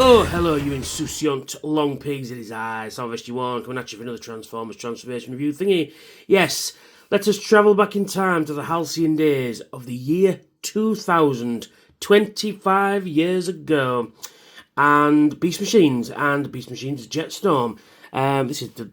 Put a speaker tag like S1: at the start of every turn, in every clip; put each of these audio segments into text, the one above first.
S1: Oh, hello, you insouciant long pigs. It is I, Salvage1, coming at you for another Transformers transformation review thingy. Yes, let us travel back in time to the halcyon days of the year 2000, 25 years ago. And Beast Machines Jetstorm. This is the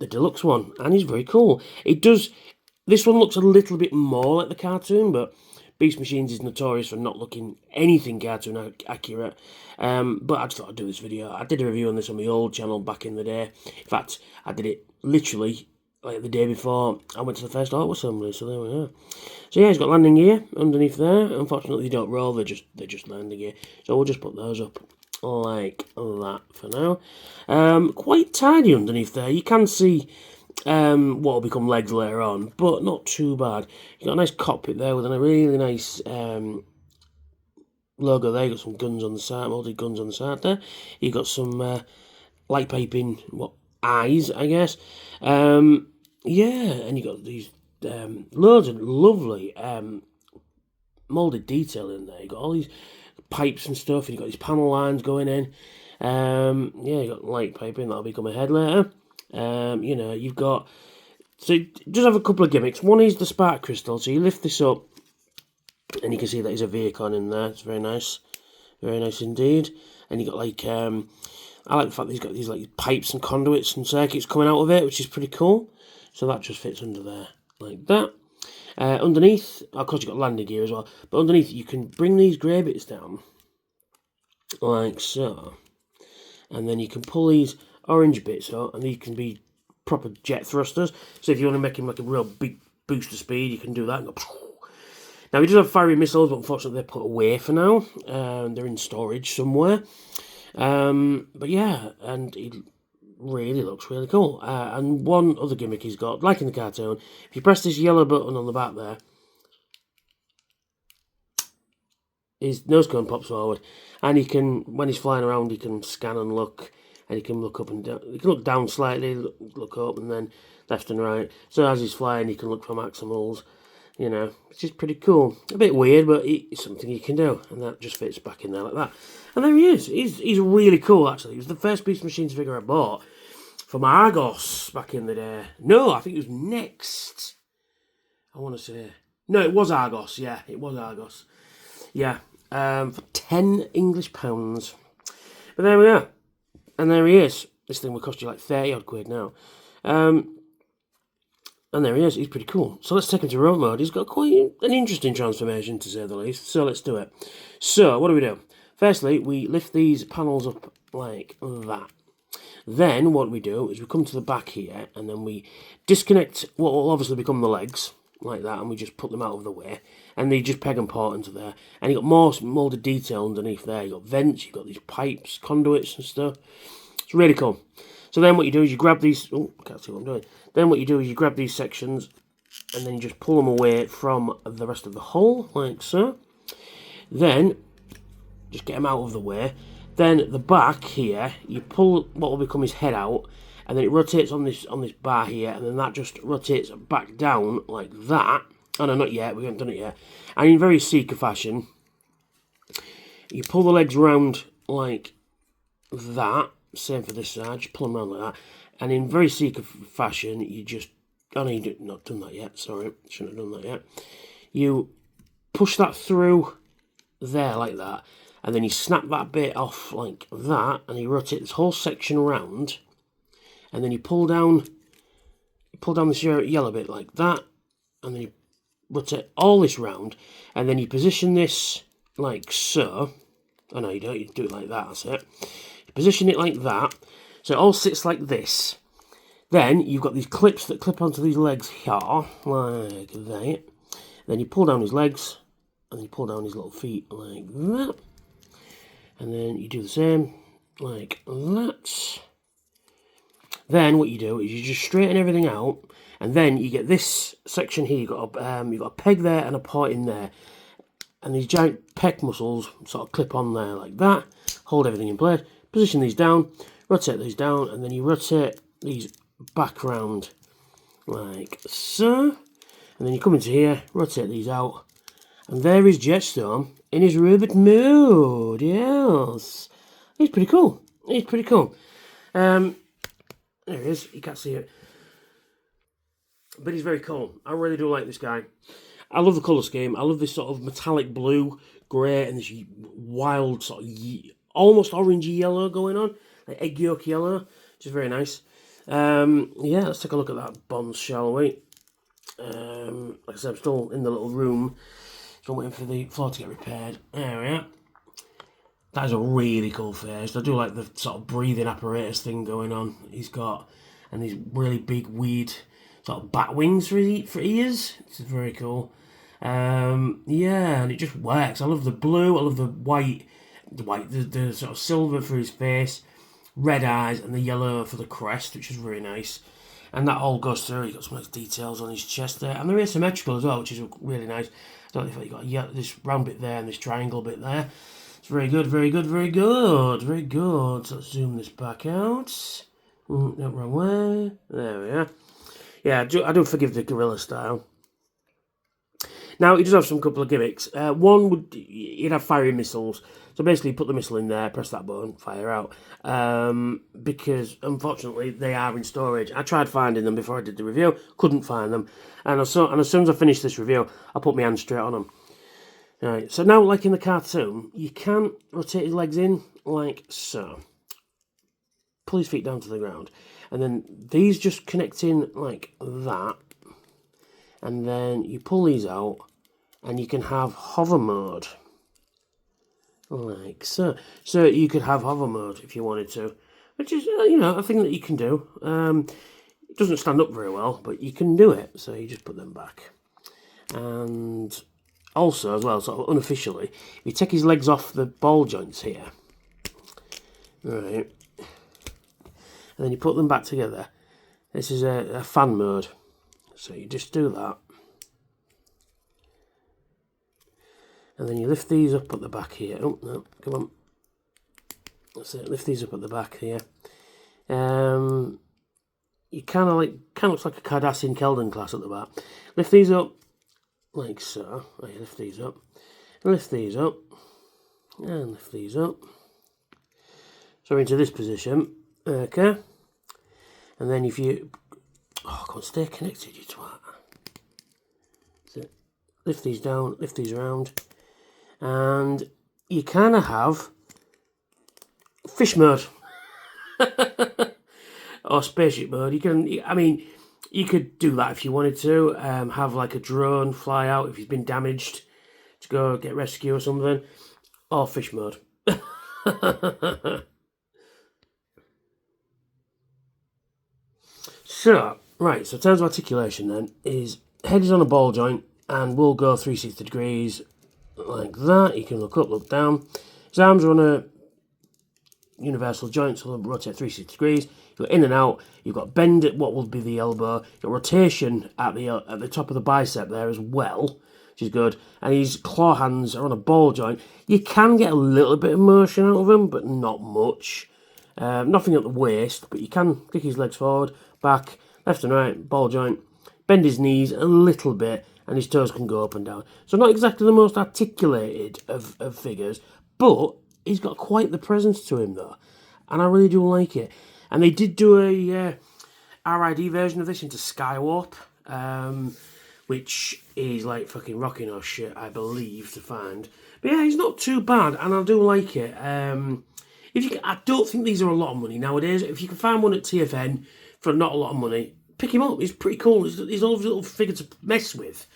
S1: deluxe one, and it's very cool. This one looks a little bit more like the cartoon, but Beast Machines is notorious for not looking anything cartoon accurate. But I just thought I'd do this video. I did a review on this on my old channel back in the day. In fact, I did it literally like the day before I went to the first auto assembly, so there we are. So yeah, it's got landing gear underneath there. Unfortunately, they don't roll, they're just landing gear. So we'll just put those up like that for now. Quite tidy underneath there. You can see what will become legs later on, but not too bad. You got a nice cockpit there with a really nice logo there. You got some guns on the side, molded guns on the side there. You got some light piping eyes, I guess. Yeah, and you got these loads of lovely molded detail in there. You got all these pipes and stuff, and you got these panel lines going in. Yeah, you got light piping that'll become a head later. You know, you've got, so it does have a couple of gimmicks. One is the spark crystal, so you lift this up and you can see that there's a Vehicon in there. It's very nice indeed. And you got like I like the fact that he's got these like pipes and conduits and circuits coming out of it, which is pretty cool. So that just fits under there like that. Underneath, of course, you've got landing gear as well, but underneath you can bring these grey bits down like so, and then you can pull these orange bits out, and these can be proper jet thrusters. So if you want to make him like a real big boost of speed, you can do that. Now he does have fiery missiles, but unfortunately they're put away for now. They're in storage somewhere. But yeah, and he really looks really cool. And one other gimmick he's got, like in the cartoon, if you press this yellow button on the back there, his nose cone pops forward, and he can, when he's flying around, he can scan and look. And he can look up and down. He can look down slightly, look up, and then left and right. So as he's flying, he can look for maximals, you know, which is pretty cool. A bit weird, but it's something he can do, and that just fits back in there like that. And there he is. He's really cool, actually. He was the first Beast Machines figure I bought from Argos back in the day. No, I think it was Next. I want to say. No, it was Argos. Yeah, it was Argos. Yeah, for £10 English. But there we are. And there he is. This thing will cost you like 30 odd quid now. And there he is. He's pretty cool. So let's take him to road mode. He's got quite an interesting transformation, to say the least. So let's do it. So what do? Firstly, we lift these panels up like that. Then what we do is we come to the back here, and then we disconnect what will obviously become the legs, like that, and we just put them out of the way, and they just peg and port into there. And you got more moulded detail underneath there. You got vents, you got these pipes, conduits and stuff. It's really cool. So then what you do is you grab these. Oh, I can't see what I'm doing. Then what you do is you grab these sections, and then you just pull them away from the rest of the hull, like so. Then just get them out of the way. Then the back here, you pull what will become his head out, and then it rotates on this bar here, and then that just rotates back down like that. Oh no, not yet, we haven't done it yet. And in very Seeker fashion, you pull the legs round like that. Same for this side, just pull them around like that. And in very Seeker fashion, you just, oh no, you've not done that yet, sorry, shouldn't have done that yet. You push that through there like that, and then you snap that bit off like that, and you rotate this whole section around, and then you pull down this yellow bit like that, and then you rotate all this round, and then you position this like so. Oh no, you don't, you do it like that, that's it. You position it like that, so it all sits like this. Then you've got these clips that clip onto these legs here, like that. Then you pull down his legs, and then you pull down his little feet like that. And then you do the same, like that. Then what you do is you just straighten everything out, and then you get this section here. You've got a peg there and a port in there, and these giant pec muscles sort of clip on there like that. Hold everything in place. Position these down, rotate these down, and then you rotate these back round like so. And then you come into here, rotate these out, and there is Jetstorm in his robot mode. Yes, He's pretty cool. He's pretty cool. There he is. You can't see it. But he's very cool. I really do like this guy. I love the colour scheme. I love this sort of metallic blue, grey, and this wild sort of almost orangey yellow going on. Like egg yolk yellow, which is very nice. Yeah, let's take a look at that Bonds, shall we? Like I said, I'm still in the little room. So I'm waiting for the floor to get repaired. There we are. That is a really cool face. I do like the sort of breathing apparatus thing going on. He's got, and these really big weird sort of bat wings for ears. It's very cool. Yeah, and it just works. I love the blue. I love the white, the sort of silver for his face, red eyes, and the yellow for the crest, which is really nice. And that all goes through. You've got some nice details on his chest there, and they're asymmetrical as well, which is really nice. I don't know if you've got this round bit there and this triangle bit there. It's very good, very good, very good, very good. So let's zoom this back out. No, wrong way. There we are. Yeah, I do forgive the gorilla style. Now, he does have some couple of gimmicks. One would, you'd have firing missiles. So basically, put the missile in there, press that button, fire out. Because, unfortunately, they are in storage. I tried finding them before I did the review, couldn't find them. And as soon as I finish this review, I'll put my hand straight on them. Right, so now, like in the cartoon, you can rotate his legs in like so. Pull his feet down to the ground. And then these just connect in like that. And then you pull these out and you can have hover mode. Like so. So you could have hover mode if you wanted to. Which is, a thing that you can do. It doesn't stand up very well, but you can do it. So you just put them back. And also, as well, sort of unofficially, if you take his legs off the ball joints here. Right. And then you put them back together. This is a fan mode. So you just do that. And then you lift these up at the back here. Oh, no, come on. That's it, lift these up at the back here. You kind of looks like a Cardassian Keldon class at the back. Lift these up, like so. Oh, you lift these up. Lift these up. And lift these up. So into this position. Okay. And then if you... Oh, come on, stay connected, you twat. So, lift these down, lift these around. And you kind of have fish mode. Or spaceship mode. You could do that if you wanted to. Have like a drone fly out if he's been damaged to go get rescue or something. Or fish mode. So, right, so in terms of articulation then, his head is on a ball joint and will go 360 degrees like that. You can look up, look down. His arms are on a universal joint, so they'll rotate 360 degrees. You've got in and out. You've got bend at what will be the elbow. You've got rotation at the top of the bicep there as well, which is good. And his claw hands are on a ball joint. You can get a little bit of motion out of him, but not much. Nothing at the waist, but you can kick his legs forward, back, left and right, ball joint, bend his knees a little bit, and his toes can go up and down. So not exactly the most articulated of figures, but he's got quite the presence to him though, and I really do like it. And they did do a RID version of this into Skywarp, which is like fucking rocking or shit, I believe, to find. But yeah, he's not too bad, and I do like it. I don't think these are a lot of money nowadays. If you can find one at TFN for not a lot of money, pick him up. He's pretty cool. He's a little figure to mess with,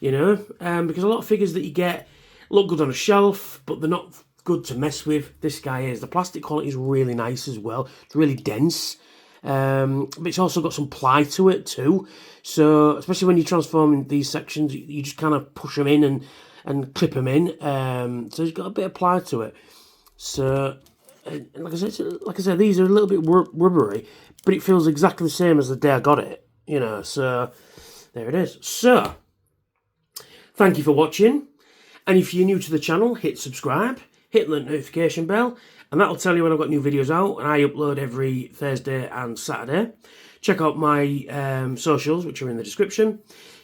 S1: because a lot of figures that you get look good on a shelf, but they're not good to mess with. This guy is. The plastic quality is really nice as well. It's really dense, but it's also got some ply to it too. So especially when you transform in these sections, you just kind of push them in and clip them in. So it's got a bit of ply to it. So. Like I said, these are a little bit rubbery, but it feels exactly the same as the day I got it, so there it is. So, thank you for watching, and if you're new to the channel, hit subscribe, hit the notification bell, and that'll tell you when I've got new videos out, and I upload every Thursday and Saturday. Check out my socials, which are in the description.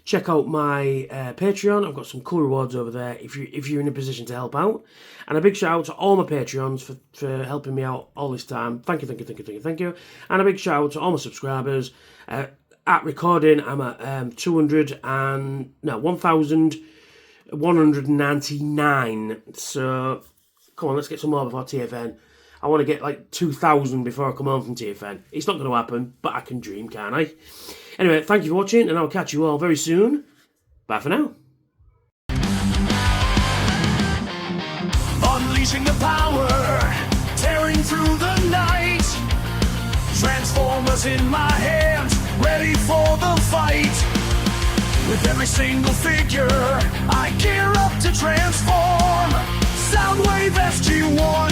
S1: check out my Patreon. I've got some cool rewards over there if you're in a position to help out. And a big shout out to all my Patreons for helping me out all this time. Thank you. And a big shout out to all my subscribers. At recording, I'm at 1,199. So come on, let's get some more before TFN. I want to get like 2,000 before I come home from TFN. It's not going to happen, but I can dream, can't I? Anyway, thank you for watching, and I'll catch you all very soon. Bye for now.
S2: Unleashing the power, tearing through the night. Transformers in my hands, ready for the fight. With every single figure, I gear up to transform. Soundwave SG-1.